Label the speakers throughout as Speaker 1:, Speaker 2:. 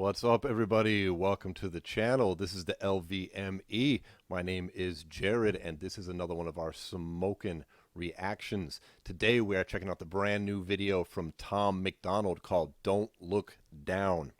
Speaker 1: What's up, everybody? Welcome to the channel. This is the LVME. My name is Jared, and this is another one of our Smokin Reactions. Today, we are checking out the brand new video from Tom Macdonald called Don't Look Down.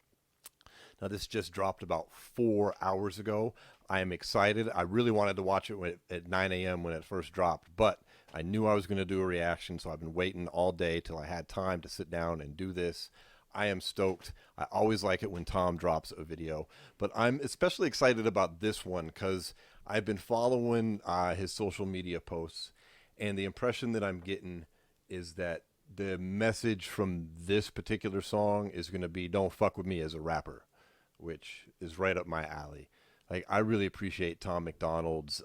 Speaker 1: Now, this just dropped about 4 hours ago. I am excited. I really wanted to watch it at 9 a.m. when it first dropped, but I knew I was going to do a reaction, so I've been waiting all day till I had time to sit down and do this. I am stoked. I always like it when Tom drops a video, but I'm especially excited about this one because I've been following his social media posts, and the impression that I'm getting is that the message from this particular song is going to be don't fuck with me as a rapper, which is right up my alley. Like, I really appreciate Tom Macdonald's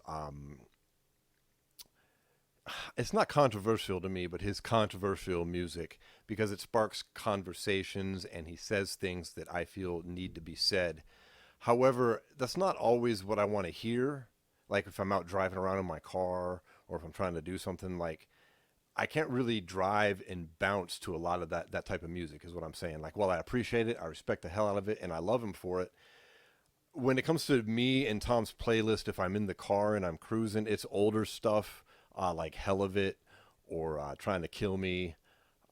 Speaker 1: it's not controversial to me, but his controversial music, because it sparks conversations and he says things that I feel need to be said. However, that's not always what I want to hear. Like if I'm out driving around in my car or if I'm trying to do something, like I can't really drive and bounce to a lot of that type of music is what I'm saying. Like, while I appreciate it, I respect the hell out of it, and I love him for it. When it comes to me and Tom's playlist, if I'm in the car and I'm cruising, it's older stuff, like Hell of It or Trying to Kill Me,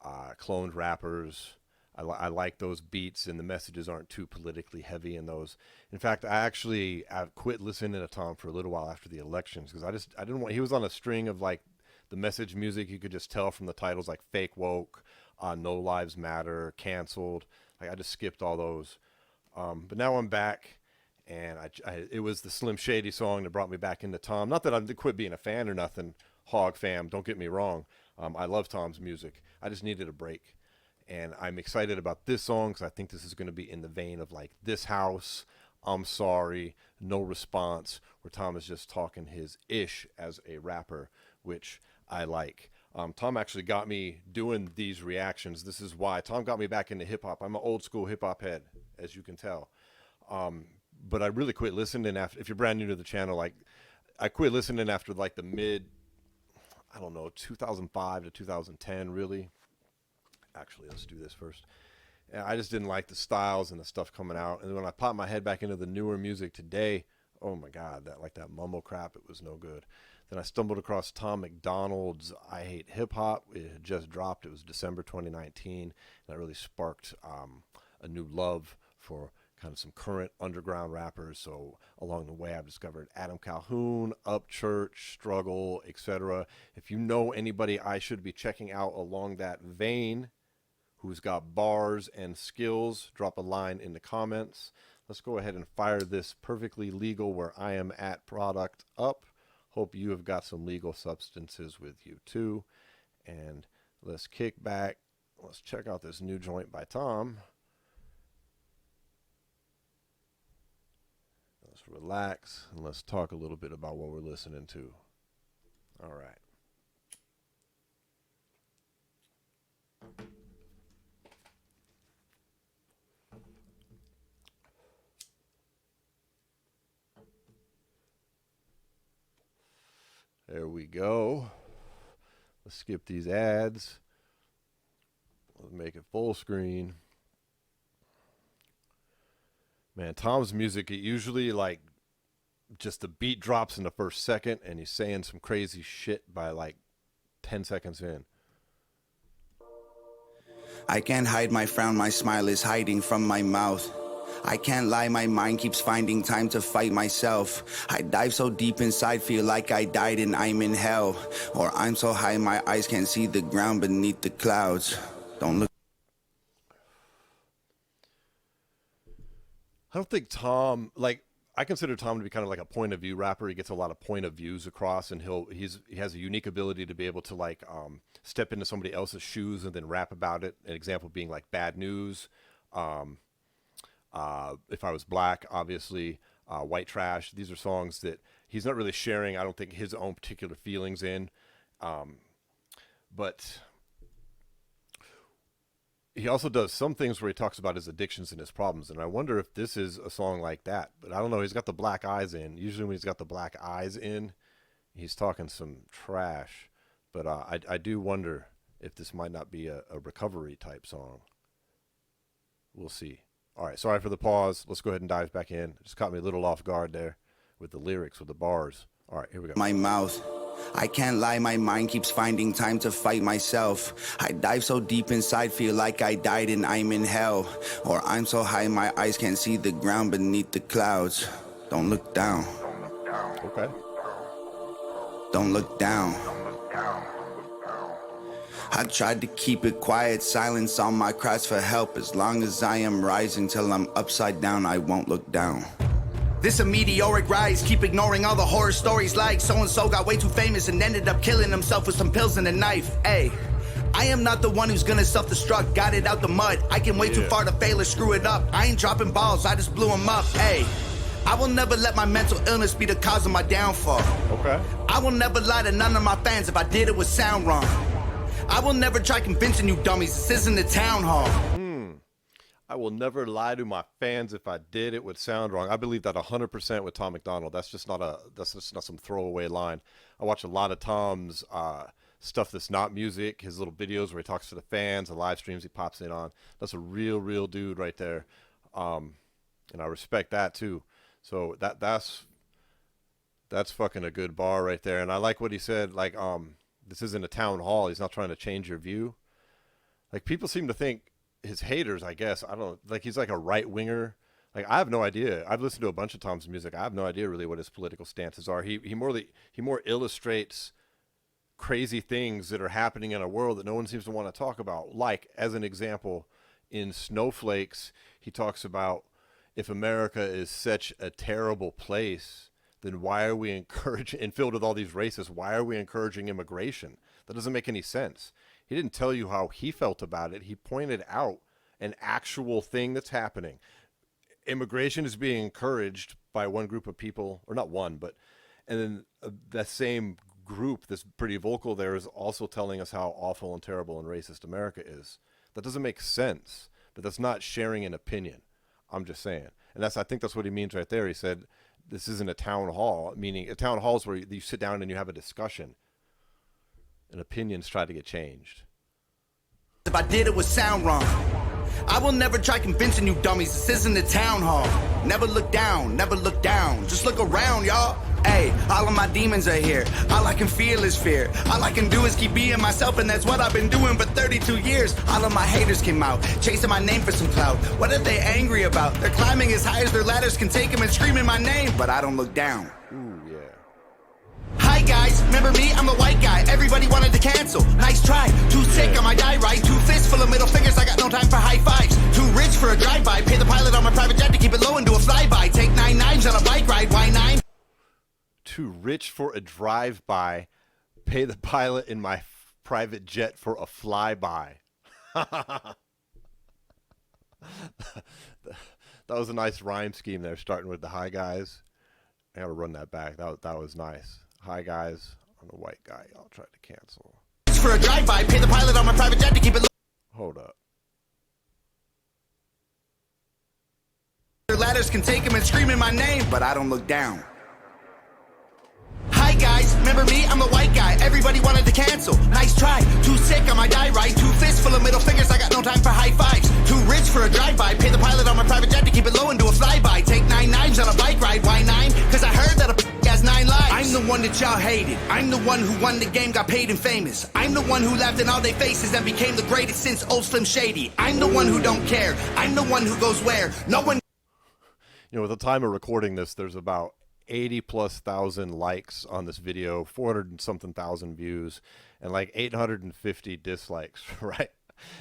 Speaker 1: cloned rappers. I like those beats, and the messages aren't too politically heavy in those. In fact, I've quit listening to Tom for a little while after the elections because I didn't want. He was on a string of like the message music. You could just tell from the titles, like Fake Woke, No Lives Matter, Canceled. Like, I just skipped all those. But now I'm back. And it was the Slim Shady song that brought me back into Tom. Not that I quit being a fan or nothing, Hog fam, don't get me wrong. I love Tom's music. I just needed a break. And I'm excited about this song because I think this is going to be in the vein of like This House, I'm Sorry, No Response, where Tom is just talking his ish as a rapper, which I like. Tom actually got me doing these reactions. This is why Tom got me back into hip hop. I'm an old school hip hop head, as you can tell. But I really quit listening after, if you're brand new to the channel, like I quit listening after like the I don't know, 2005 to 2010, really. Actually, let's do this first. Yeah, I just didn't like the styles and the stuff coming out. And when I popped my head back into the newer music today, oh my God, that mumble crap, it was no good. Then I stumbled across Tom Macdonald's I Hate Hip Hop. It had just dropped. It was December 2019. And that really sparked a new love for kind of some current underground rappers. So along the way, I've discovered Adam Calhoun, Upchurch, Struggle, etc. If you know anybody I should be checking out along that vein, who's got bars and skills, drop a line in the comments. Let's go ahead and fire this perfectly legal where I am at product up. Hope you have got some legal substances with you too. And let's kick back. Let's check out this new joint by Tom. Let's relax and let's talk a little bit about what we're listening to. All right. There we go. Let's skip these ads. Let's make it full screen. Man, Tom's music, it usually like just the beat drops in the first second and he's saying some crazy shit by like 10 seconds in.
Speaker 2: I can't hide my frown, my smile is hiding from my mouth. I can't lie, my mind keeps finding time to fight myself. I dive so deep inside, feel like I died and I'm in hell. Or I'm so high, my eyes can't see the ground beneath the clouds. Don't look.
Speaker 1: I don't think Tom, like, I consider Tom to be kind of like a point of view rapper. He gets a lot of point of views across, and he has a unique ability to be able to like step into somebody else's shoes and then rap about it. An example being like Bad News, If I Was Black, obviously, White Trash. These are songs that he's not really sharing, I don't think, his own particular feelings in, but he also does some things where he talks about his addictions and his problems, and I wonder if this is a song like that. But I don't know. He's got the black eyes in. Usually when he's got the black eyes in, he's talking some trash. But I do wonder if this might not be a recovery type song. We'll see. All right, sorry for the pause. Let's go ahead and dive back in. It just caught me a little off guard there with the lyrics, with the bars. All right, here we go.
Speaker 2: My mouth. I can't lie, my mind keeps finding time to fight myself. I dive so deep inside, feel like I died and I'm in hell. Or I'm so high, my eyes can't see the ground beneath the clouds. Don't look down.
Speaker 1: Okay.
Speaker 2: Don't look down. I tried to keep it quiet, silence on my cries for help. As long as I am rising till I'm upside down, I won't look down. This a meteoric rise, keep ignoring all the horror stories like so-and-so got way too famous and ended up killing himself with some pills and a knife. Ay, I am not the one who's gonna self-destruct, got it out the mud. I can way too far to fail or screw it up. I ain't dropping balls, I just blew them up. Ay, I will never let my mental illness be the cause of my downfall.
Speaker 1: Okay.
Speaker 2: I will never lie to none of my fans. If I did, it would sound wrong. I will never try convincing you dummies this isn't a town hall.
Speaker 1: I will never lie to my fans. If I did, it would sound wrong. I believe that 100% with Tom Macdonald. That's just not some throwaway line. I watch a lot of Tom's stuff that's not music, his little videos where he talks to the fans, the live streams he pops in on. That's a real dude right there. And I respect that too. So that's fucking a good bar right there. And I like what he said, like, this isn't a town hall. He's not trying to change your view. Like, people seem to think, his haters, I guess, I don't know, like he's like a right winger. Like, I have no idea. I've listened to a bunch of Tom's music. I have no idea really what his political stances are. He more illustrates crazy things that are happening in a world that no one seems to want to talk about. Like, as an example, in Snowflakes, he talks about, if America is such a terrible place, then why are we encouraging, and filled with all these racists, why are we encouraging immigration? That doesn't make any sense. He didn't tell you how he felt about it. He pointed out an actual thing that's happening. Immigration is being encouraged by one group of people, or not one, but, and then that same group that's pretty vocal there is also telling us how awful and terrible and racist America is. That doesn't make sense, but that's not sharing an opinion. I'm just saying. And I think that's what he means right there. He said, this isn't a town hall, meaning a town hall is where you sit down and you have a discussion and opinions try to get changed.
Speaker 2: If I did, it would sound wrong. I will never try convincing you dummies this isn't a town hall. Never look down, never look down. Just look around, y'all. Hey, all of my demons are here. All I can feel is fear. All I can do is keep being myself, and that's what I've been doing for 32 years. All of my haters came out, chasing my name for some clout. What are they angry about? They're climbing as high as their ladders can take them and screaming my name, but I don't look down.
Speaker 1: Ooh, yeah.
Speaker 2: Hi guys, remember me? I'm the white guy. Everybody wanted to cancel. Nice try. Too sick, I might die right. 2 fists full of middle fingers. I got no time for high fives. Too rich for a drive-by. Pay the pilot on my private jet to keep it low and do a flyby. Take 9 knives on a bike ride. Why 9?
Speaker 1: Too rich for a drive-by. Pay the pilot in my private jet for a flyby. That was a nice rhyme scheme there, starting with the hi guys. I gotta run that back. That was nice. Hi guys, I'm the white guy. Y'all tried to cancel.
Speaker 2: For a drive-by, pay the pilot on my private jet to keep it low.
Speaker 1: Hold up.
Speaker 2: Their ladders can take them and screaming my name, but I don't look down. Hi guys, remember me? I'm the white guy. Everybody wanted to cancel. Nice try. Too sick, I might die right. 2 fists full of middle fingers. I got no time for high fives. Too rich for a drive-by. Pay the pilot on my private jet to keep it low and do a flyby. Take 9 knives on a bike ride. Why 9? Cause I heard that a has 9 lives. I'm the one that y'all hated. I'm the one who won the game, got paid and famous. I'm the one who laughed in all their faces and became the greatest since old Slim Shady. I'm the one who don't care. I'm the one who goes where no one.
Speaker 1: You know, at the time of recording this, there's about 80,000+ likes on this video, 400 and something thousand views, and like 850 dislikes, right?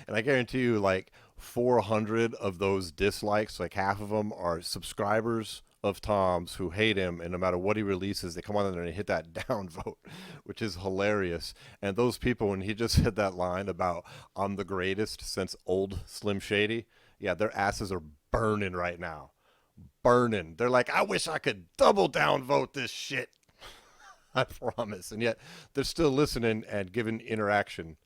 Speaker 1: And I guarantee you, like 400 of those dislikes, like half of them are subscribers of Tom's who hate him, and no matter what he releases, they come on there and hit that down vote, which is hilarious. And those people, when he just said that line about I'm the greatest since old Slim Shady, yeah, their asses are burning right now. Burning. They're like, I wish I could double down vote this shit. I promise. And yet they're still listening and giving interaction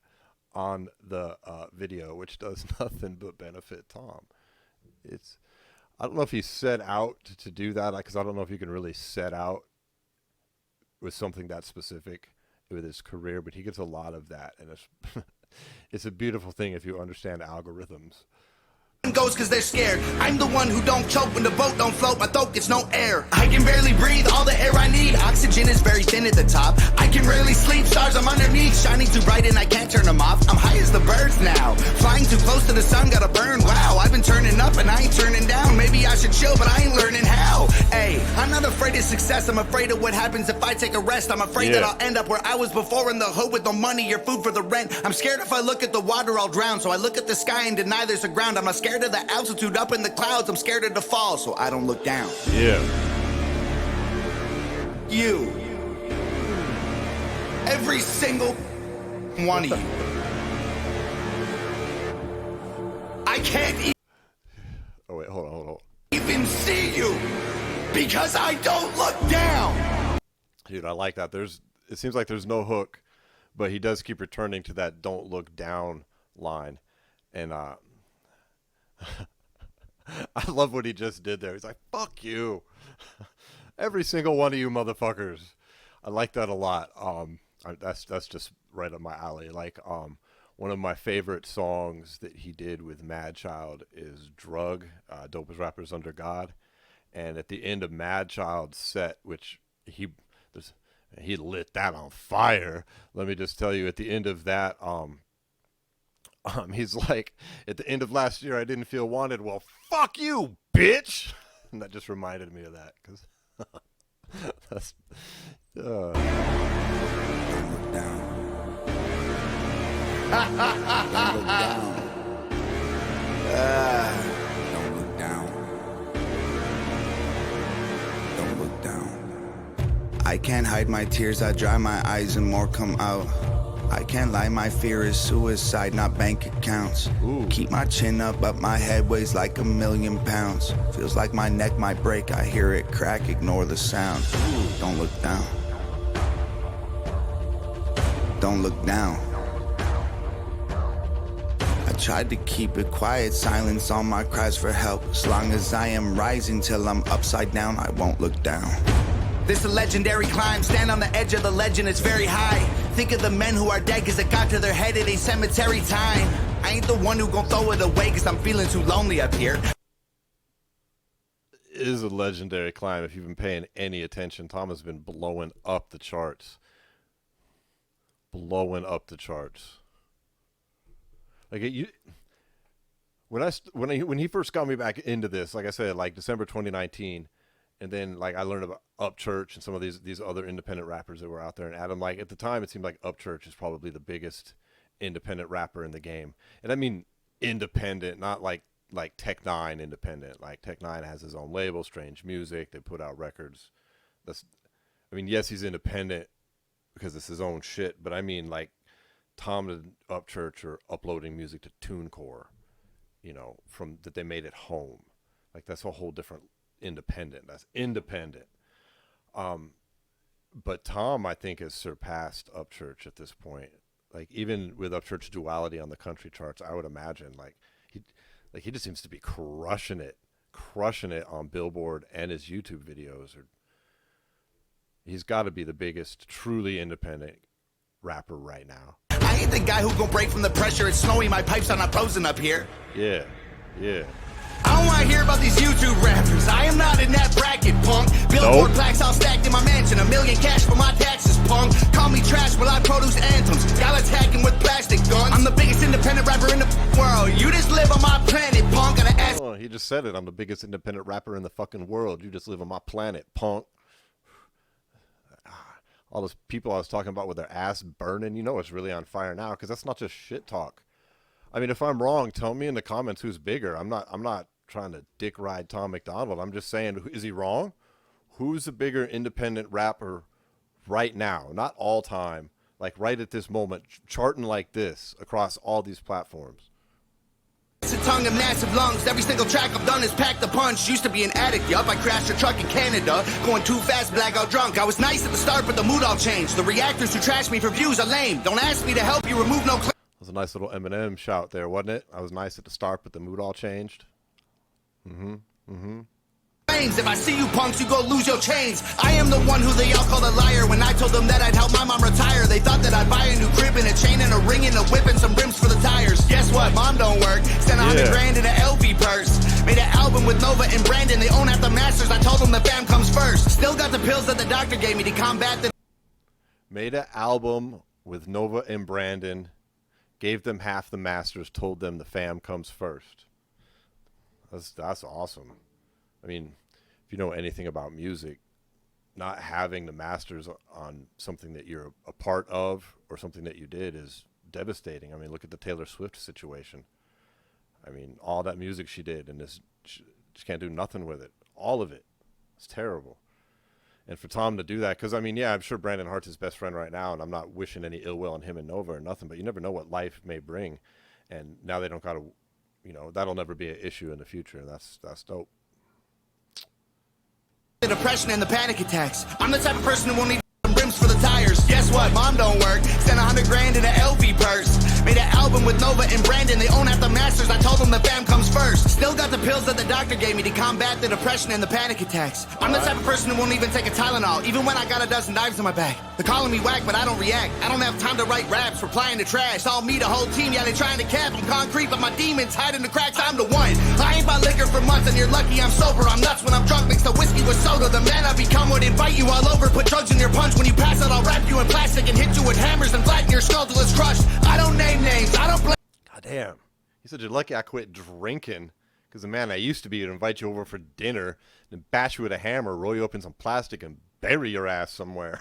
Speaker 1: on the video, which does nothing but benefit Tom. I don't know if he set out to do that, because I don't know if you can really set out with something that specific with his career, but he gets a lot of that, and it's it's a beautiful thing if you understand algorithms.
Speaker 2: goes cause they're scared. I'm the one who don't choke when the boat don't float, my throat gets no air. I can barely breathe, all the air I need, oxygen is very thin at the top. I can rarely sleep, stars I'm underneath, shining too bright and I can't turn them off. I'm high as the birds now, flying too close to the sun, gotta burn. Wow, I've been turning up and I ain't turning down. Maybe I should chill, but I ain't learning how. Hey, I'm not afraid of success, I'm afraid of what happens if I take a rest. I'm afraid that I'll end up where I was before, in the hood with no money or food for the rent. I'm scared if I look at the water I'll drown, so I look at the sky and deny there's a ground. I'm not scared of the altitude up in the clouds, I'm scared of the fall, so I don't look down.
Speaker 1: Yeah.
Speaker 2: You. Every single one of you. I can't
Speaker 1: Oh wait, hold on.
Speaker 2: even see you because I don't look down.
Speaker 1: Dude, I like that. It seems like there's no hook, but he does keep returning to that "don't look down" line, and I love what he just did there. He's like, "Fuck you, every single one of you motherfuckers." I like that a lot. That's just right up my alley. Like, one of my favorite songs that he did with Madchild is "Drug," Dopest Rappers Under God, and at the end of Madchild's set, which he lit that on fire. Let me just tell you, at the end of that, he's like, at the end of last year, I didn't feel wanted. Well, fuck you, bitch. And that just reminded me of that, because that's.
Speaker 2: Don't look down. Don't look down. Don't look down. Don't look down. I can't hide my tears, I dry my eyes and more come out. I can't lie, my fear is suicide, not bank accounts.
Speaker 1: Ooh.
Speaker 2: Keep my chin up, but my head weighs like 1,000,000 pounds. Feels like my neck might break, I hear it crack, ignore the sound. Don't look down. Don't look down. I tried to keep it quiet, silence all my cries for help. As long as I am rising till I'm upside down, I won't look down. This a legendary climb, stand on the edge of the legend, it's very high. Think of the men who are dead cause it got to their head, it ain't cemetery time. I ain't the one who gon' throw it away cause I'm feeling too lonely up here.
Speaker 1: It is a legendary climb. If you've been paying any attention, Tom has been blowing up the charts. Blowing up the charts. Like when he first got me back into this, like I said, like December 2019, and then like I learned about Upchurch and some of these other independent rappers that were out there. And Adam, like at the time, it seemed like Upchurch is probably the biggest independent rapper in the game, and I mean independent, not like Tech Nine independent. Like Tech Nine has his own label, Strange Music. They put out records. I mean, yes, he's independent because it's his own shit, but I mean like Tom and Upchurch are uploading music to TuneCore, you know, from that they made at home. Like that's a whole different independent. That's independent. But Tom, I think, has surpassed Upchurch at this point. Like even with Upchurch Duality on the country charts, I would imagine he just seems to be crushing it on Billboard and his YouTube videos. He's got to be the biggest truly independent rapper right now.
Speaker 2: I ain't the guy who gon' break from the pressure. It's snowy, my pipes are not frozen up here.
Speaker 1: Yeah.
Speaker 2: I don't wanna hear about these YouTube rappers. I am not in that bracket, punk. Billboard plaques all stacked in my mansion. $1 million cash for my taxes, punk. Call me trash while I produce anthems. Y'all attacking with plastic guns. I'm the biggest independent rapper in the world. You just live on my planet, punk. Gotta ask.
Speaker 1: Oh, he just said it. I'm the biggest independent rapper in the fucking world. You just live on my planet, punk. All those people I was talking about with their ass burning, you know it's really on fire now, because that's not just shit talk. I mean, if I'm wrong, tell me in the comments who's bigger. I'm not trying to dick ride Tom Macdonald. I'm just saying, is he wrong? Who's the bigger independent rapper right now? Not all time, like right at this moment, charting like this across all these platforms.
Speaker 2: It's a tongue and massive lungs. Every single track I've done is packed a punch. Used to be an addict, yup. I crashed a truck in Canada, going too fast, blackout drunk. I was nice at the start, but the mood all changed. The reactors who trash me for views are lame. Don't ask me to help you remove no. That
Speaker 1: was a nice little Eminem shout there, wasn't it? I was nice at the start, but the mood all changed.
Speaker 2: If I see you punks, you go lose your chains. I am the one who they all called a liar. When I told them that I'd help my mom retire, they thought that I'd buy a new crib and a chain and a ring and a whip and some rims for the tires. Guess what? Mom don't work. Send 100 grand in an LV masters. I told them the fam comes first. Still got the pills that the doctor gave me to combat the...
Speaker 1: Made an album with Nova and Brandon, gave them half the masters, told them the fam comes first. That's awesome. I mean, if you know anything about music, not having the masters on something that you're a part of or something that you did is devastating. I mean, look at the Taylor Swift situation. I mean, all that music she did, and she can't do nothing with it. All of it. It's terrible. And for Tom to do that, because, I mean, yeah, I'm sure Brandon Hart's his best friend right now, and I'm not wishing any ill will on him and Nova or nothing, but you never know what life may bring. And now they don't got to, you know, that'll never be an issue in the future. That's dope.
Speaker 2: The depression and the panic attacks. I'm the type of person who won't need rims for the tires. Guess what? Mom don't work. Spent $100,000 in an LV purse. Made an album with Nova and Brandon. They own half the masters. I told them the fam comes first. Still got the pills that the doctor gave me to combat the depression and the panic attacks. I'm the type of person who won't even take a Tylenol, even when I got a dozen knives in my bag. They're calling me whack, but I don't react. I don't have time to write raps, replying to trash. All me, the whole team, yeah, they trying to cap. I'm concrete, but my demons hide in the cracks. I'm the one. I ain't bought liquor for months, and you're lucky I'm sober. I'm nuts when I'm drunk, mix the whiskey with soda. The man I become would invite you all over. Put drugs in your punch. When you pass out, I'll wrap you in plastic and hit you with hammers and flatten your skull till it's crushed. I don't name names. I don't play.
Speaker 1: God damn. He said, you're lucky I quit drinking, because the man I used to be would invite you over for dinner and bash you with a hammer, roll you up in some plastic, and bury your ass somewhere.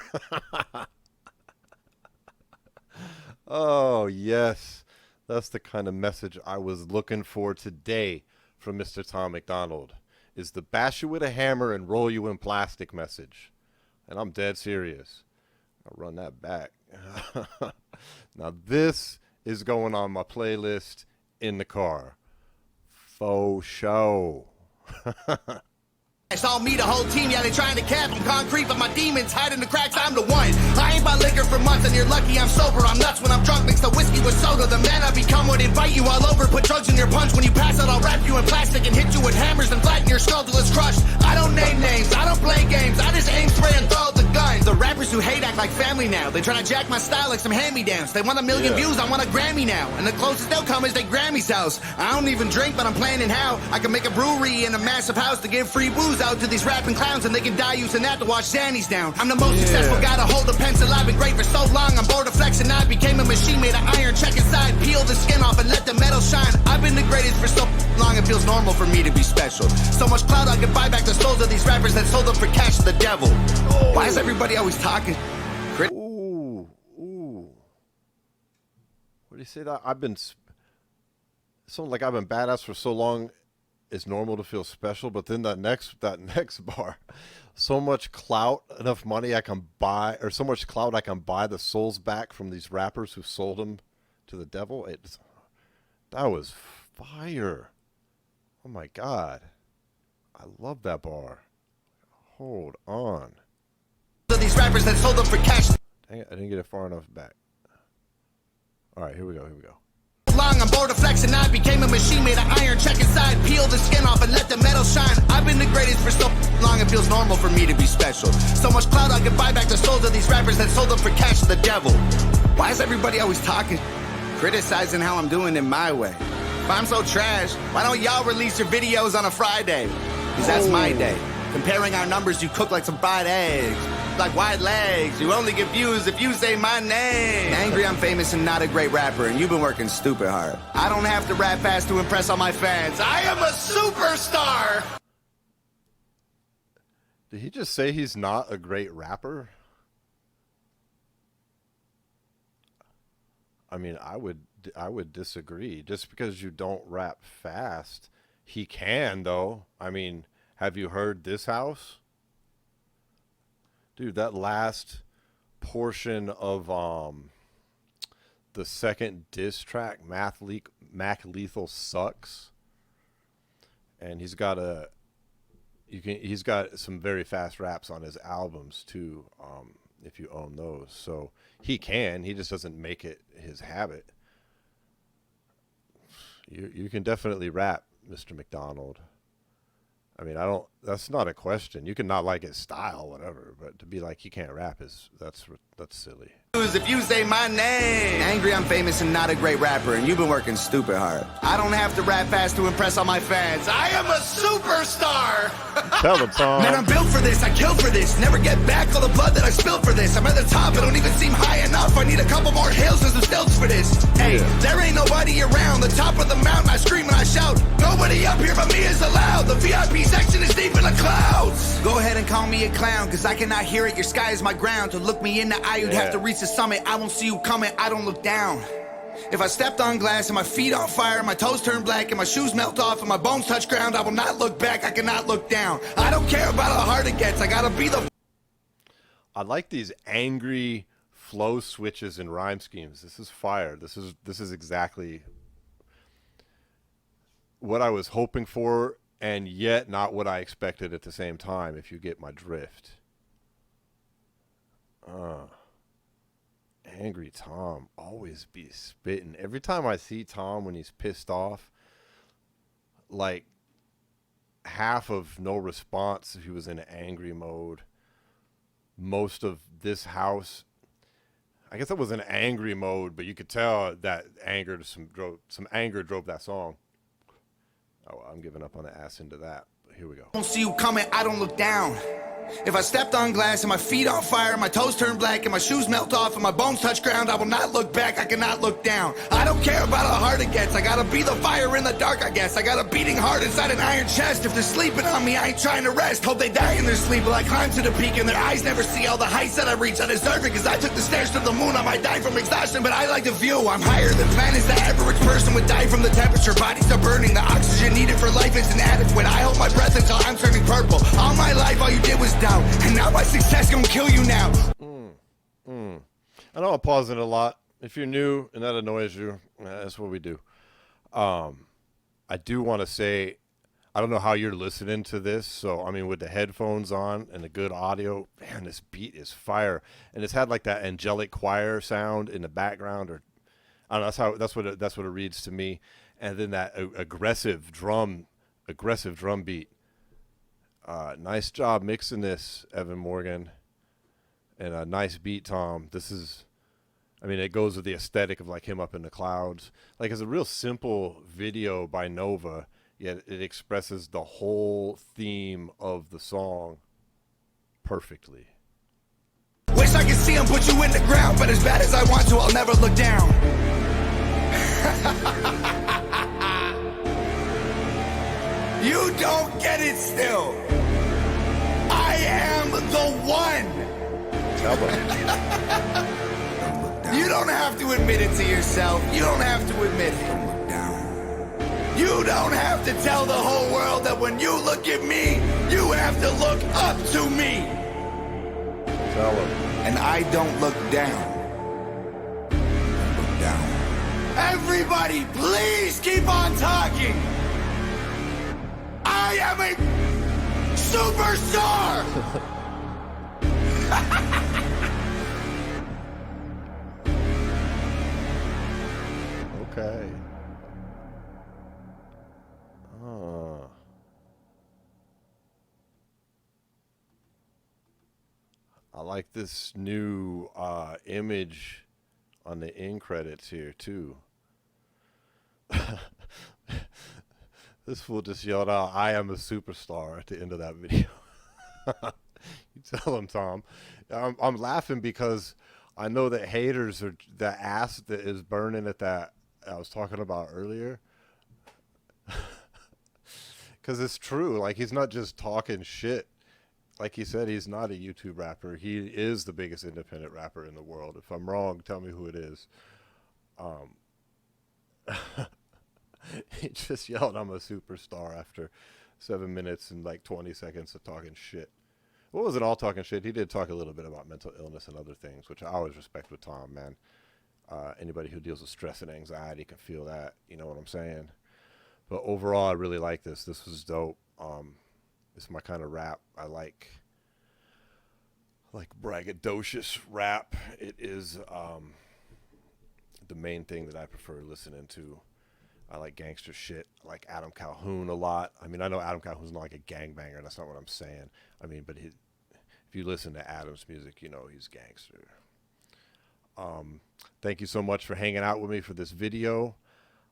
Speaker 1: Oh, yes. That's the kind of message I was looking for today from Mr. Tom Macdonald, is the bash you with a hammer and roll you in plastic message. And I'm dead serious. I'll run that back. Now, this is going on my playlist in the car. Faux show.
Speaker 2: It's all me, the whole team, yeah, they trying to cap. I'm concrete, but my demons hide in the cracks. I'm the one. I ain't bought liquor for months, and you're lucky I'm sober. I'm nuts when I'm drunk, mix the whiskey with soda. The man I become would invite you all over. Put drugs in your punch. When you pass out, I'll wrap you in plastic and hit you with hammers and flatten your skull till it's crushed. I don't name names, I don't play games. I just aim, spray, and throw the guns. The rappers who hate act like family now. They try to jack my style like some hand-me-downs. They want 1 million views, I want a Grammy now. And the closest they'll come is they Grammy's house. I don't even drink, but I'm planning how I can make a brewery in a massive house to give free booze out to these rapping clowns, and they can die using that to wash Zannies down. I'm the most successful guy to hold a pencil. I've been great for so long, I'm bored of flexing. I became a machine made of iron. Check inside, peel the skin off and let the metal shine. I've been the greatest for so long, it feels normal for me to be special. So much clout I can buy back the souls of these rappers that sold them for cash to the devil. Why is everybody always talking?
Speaker 1: Ooh. What do you say that? I've been badass for so long. It's normal to feel special, but then that next bar, so much clout, enough money I can buy, or so much clout I can buy the souls back from these rappers who sold them to the devil. That was fire. Oh my God, I love that bar. Hold on.
Speaker 2: These rappers that sold them for cash.
Speaker 1: Dang it, I didn't get it far enough back. All right, here we go.
Speaker 2: Long, I'm bored of flexing. I became a machine made of iron. Check inside, peel the skin off and let the metal shine. I've been the greatest for so long, it feels normal for me to be special. So much clout I can buy back the souls of these rappers that sold them for cash to the devil. Why is everybody always talking, criticizing how I'm doing it my way? If I'm so trash, why don't y'all release your videos on a Friday? Because that's my day. Comparing our numbers, you cook like some fried eggs. Like white legs, you only get views if you say my name. Angry I'm famous and not a great rapper, and you've been working stupid hard. I don't have to rap fast to impress all my fans. I am a superstar!
Speaker 1: Did he just say he's not a great rapper? I mean, I would disagree. Just because you don't rap fast, he can though. I mean, have you heard This House? Dude, that last portion of the second diss track, Mac Lethal Sucks, and he's got some very fast raps on his albums too, if you own those. So he just doesn't make it his habit. You can definitely rap, Mr. Macdonald. I mean, That's not a question. You can not like his style, whatever, but to be like he can't rap that's silly.
Speaker 2: If you say my name. Angry I'm famous and not a great rapper, and you've been working stupid hard. I don't have to rap fast to impress all my fans. I am a superstar.
Speaker 1: Tell them, Tom.
Speaker 2: Man, I'm built for this, I kill for this. Never get back all the blood that I spilled for this. I'm at the top, it don't even seem high enough. I need a couple more hills and some stilts for this. Hey, there ain't nobody around. The top of the mountain, I scream and I shout. Nobody up here but me is allowed. The VIP section is deep in the clouds. Go ahead and call me a clown, cause I cannot hear it. Your sky is my ground. To look me in the eye, you'd have to reach the summit. I won't see you coming, I don't look down. If I stepped on glass and my feet on fire, my toes turn black and my shoes melt off and my bones touch ground, I will not look back, I cannot look down. I don't care about how hard it gets, I gotta be the...
Speaker 1: I like these angry flow switches and rhyme schemes. This is fire. This is exactly what I was hoping for, and yet not what I expected at the same time, if you get my drift. Angry Tom always be spitting. Every time I see Tom when he's pissed off, like half of No Response if he was in angry mode. Most of This House, I guess it was in angry mode, but you could tell that some anger drove that song. Oh, I'm giving up on the ass into that. But here we go.
Speaker 2: I don't see you coming, I don't look down. If I stepped on glass and my feet on fire, my toes turn black and my shoes melt off and my bones touch ground, I will not look back, I cannot look down. I don't care about how hard it gets, I gotta be the fire in the dark, I guess. I got a beating heart inside an iron chest. If they're sleeping on me, I ain't trying to rest. Hope they die in their sleep while I climb to the peak and their eyes never see all the heights that I reach. I deserve it cause I took the stairs to the moon. I might die from exhaustion, but I like the view. I'm higher than planets, the average person would die from the temperature. Bodies are burning, the oxygen needed for life is inadequate. I hold my breath until I'm turning purple. All my life all you did was doubt, and now my success gonna kill you now.
Speaker 1: I know I'm pausing a lot. If you're new and that annoys you, that's what we do. I do want to say, I don't know how you're listening to this. So, I mean, with the headphones on and the good audio, man, this beat is fire. And it's had like that angelic choir sound in the background, or I don't know, that's what it reads to me. And then that aggressive drum beat. Nice job mixing this, Evan Morgan, and a nice beat, Tom. This is, I mean, it goes with the aesthetic of like him up in the clouds. Like, it's a real simple video by Nova, yet it expresses the whole theme of the song perfectly.
Speaker 2: Wish I could see him put you in the ground, but as bad as I want to, I'll never look down. You don't get it still. I am the one. You don't have to admit it to yourself. You don't have to admit it. You don't have to tell the whole world that when you look at me, you have to look up to me.
Speaker 1: Tell him.
Speaker 2: And I don't look down. I look down. Everybody, please keep on talking. I am a superstar.
Speaker 1: Okay. I like this new image on the end credits here too. This fool just yelled out, "I am a superstar" at the end of that video. You tell him, Tom. I'm laughing because I know that haters are the ass that is burning at that I was talking about earlier. Because it's true. Like, he's not just talking shit. Like he said, he's not a YouTube rapper. He is the biggest independent rapper in the world. If I'm wrong, tell me who it is. He just yelled, "I'm a superstar" after 7 minutes and like 20 seconds of talking shit. What was it all talking shit? He did talk a little bit about mental illness and other things, which I always respect with Tom, man. Anybody who deals with stress and anxiety can feel that. You know what I'm saying? But overall, I really like this. This was dope. This is my kind of rap. I like braggadocious rap. It is the main thing that I prefer listening to. I like gangster shit. I like Adam Calhoun a lot. I mean, I know Adam Calhoun's not like a gangbanger. That's not what I'm saying. I mean, but if you listen to Adam's music, you know he's gangster. Thank you so much for hanging out with me for this video.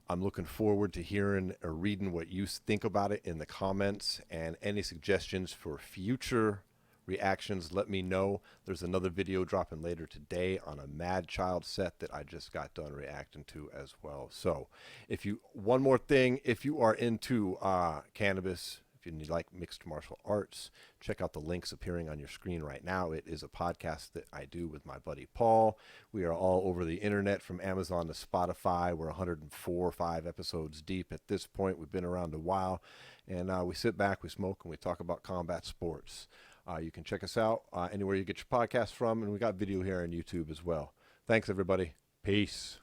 Speaker 1: I'm looking forward to hearing or reading what you think about it in the comments, and any suggestions for future reactions, let me know. There's another video dropping later today on a Mad Child set that I just got done reacting to as well. So one more thing, if you are into cannabis, if you like mixed martial arts, check out the links appearing on your screen right now. It is a podcast that I do with my buddy Paul. We are all over the internet, from Amazon to Spotify. We're 104 or 5 episodes deep at this point. We've been around a while, and we sit back, we smoke, and we talk about combat sports. You can check us out anywhere you get your podcast from, and we got video here on YouTube as well. Thanks, everybody. Peace.